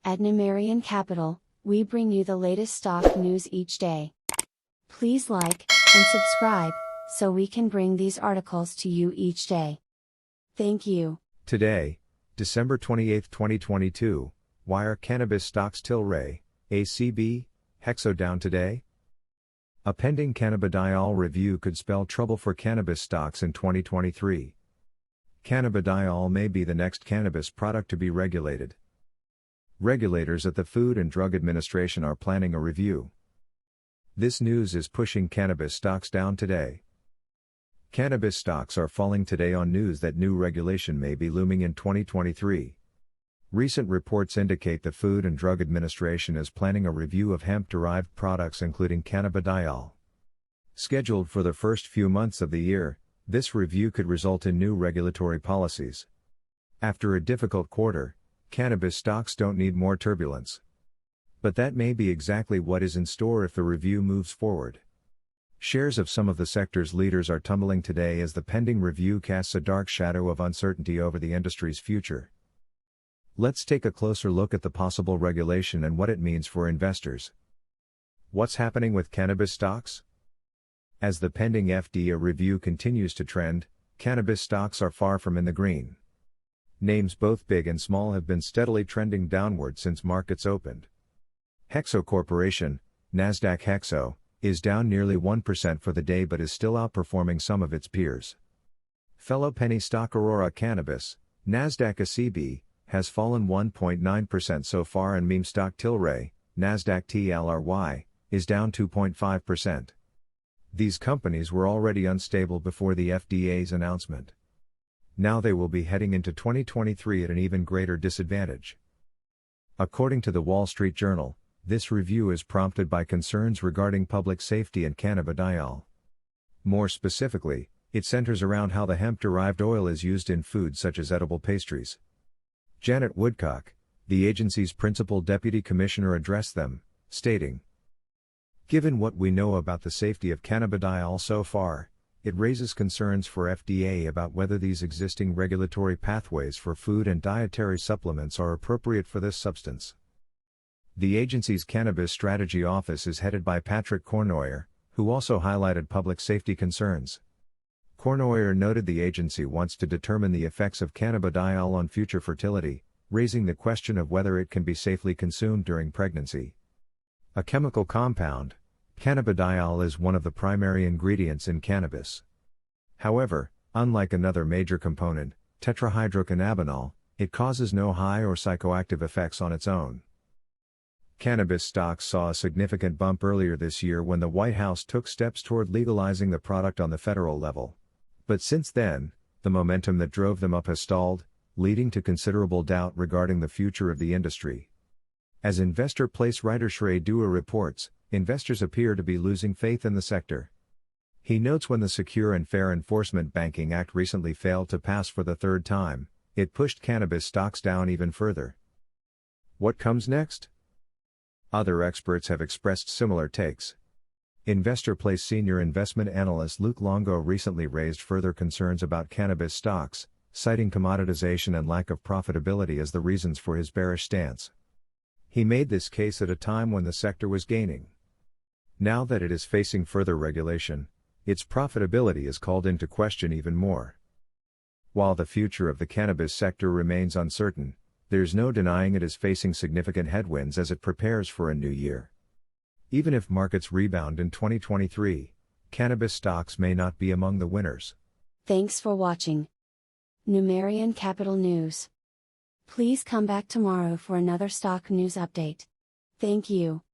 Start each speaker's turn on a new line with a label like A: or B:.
A: At Numerian Capital, we bring you the latest stock news each day. Please like and subscribe so we can bring these articles to you each day. Thank you.
B: Today, December 28, 2022, why are cannabis stocks TLRY, ACB, HEXO down today? A pending cannabidiol review could spell trouble for cannabis stocks in 2023. Cannabidiol may be the next cannabis product to be regulated. Regulators at the Food and Drug Administration are planning a review. This news is pushing cannabis stocks down today. Cannabis stocks are falling today on news that new regulation may be looming in 2023. Recent reports indicate the Food and Drug Administration is planning a review of hemp-derived products including cannabidiol. Scheduled for the first few months of the year, this review could result in new regulatory policies. After a difficult quarter, cannabis stocks don't need more turbulence. But that may be exactly what is in store if the review moves forward. Shares of some of the sector's leaders are tumbling today as the pending review casts a dark shadow of uncertainty over the industry's future. Let's take a closer look at the possible regulation and what it means for investors. What's happening with cannabis stocks? As the pending FDA review continues to trend, cannabis stocks are far from in the green. Names both big and small have been steadily trending downward since markets opened. HEXO Corporation, Nasdaq HEXO, is down nearly 1% for the day but is still outperforming some of its peers. Fellow penny stock Aurora Cannabis, Nasdaq ACB, has fallen 1.9% so far, and meme stock TLRY, Nasdaq TLRY, is down 2.5%. These companies were already unstable before the FDA's announcement. Now they will be heading into 2023 at an even greater disadvantage. According to the Wall Street Journal, this review is prompted by concerns regarding public safety and cannabidiol. More specifically, it centers around how the hemp-derived oil is used in foods such as edible pastries. Janet Woodcock, the agency's principal deputy commissioner, addressed them, stating, "Given what we know about the safety of cannabidiol so far, it raises concerns for FDA about whether these existing regulatory pathways for food and dietary supplements are appropriate for this substance." The agency's Cannabis Strategy Office is headed by Patrick Cournoyer, who also highlighted public safety concerns. Cournoyer noted the agency wants to determine the effects of cannabidiol on future fertility, raising the question of whether it can be safely consumed during pregnancy. A chemical compound, cannabidiol is one of the primary ingredients in cannabis. However, unlike another major component, tetrahydrocannabinol, it causes no high or psychoactive effects on its own. Cannabis stocks saw a significant bump earlier this year when the White House took steps toward legalizing the product on the federal level. But since then, the momentum that drove them up has stalled, leading to considerable doubt regarding the future of the industry. As Investor Place writer Shrey Dua reports, investors appear to be losing faith in the sector. He notes when the Secure and Fair Enforcement Banking Act recently failed to pass for the third time, it pushed cannabis stocks down even further. What comes next? Other experts have expressed similar takes. Investor Place senior investment analyst Luke Longo recently raised further concerns about cannabis stocks, citing commoditization and lack of profitability as the reasons for his bearish stance. He made this case at a time when the sector was gaining. Now that it is facing further regulation, its profitability is called into question even more. While the future of the cannabis sector remains uncertain, there's no denying it is facing significant headwinds as it prepares for a new year. Even if markets rebound in 2023, cannabis stocks may not be among the winners.
A: Thanks for watching Numerian Capital News. Please come back tomorrow for another stock news update. Thank you.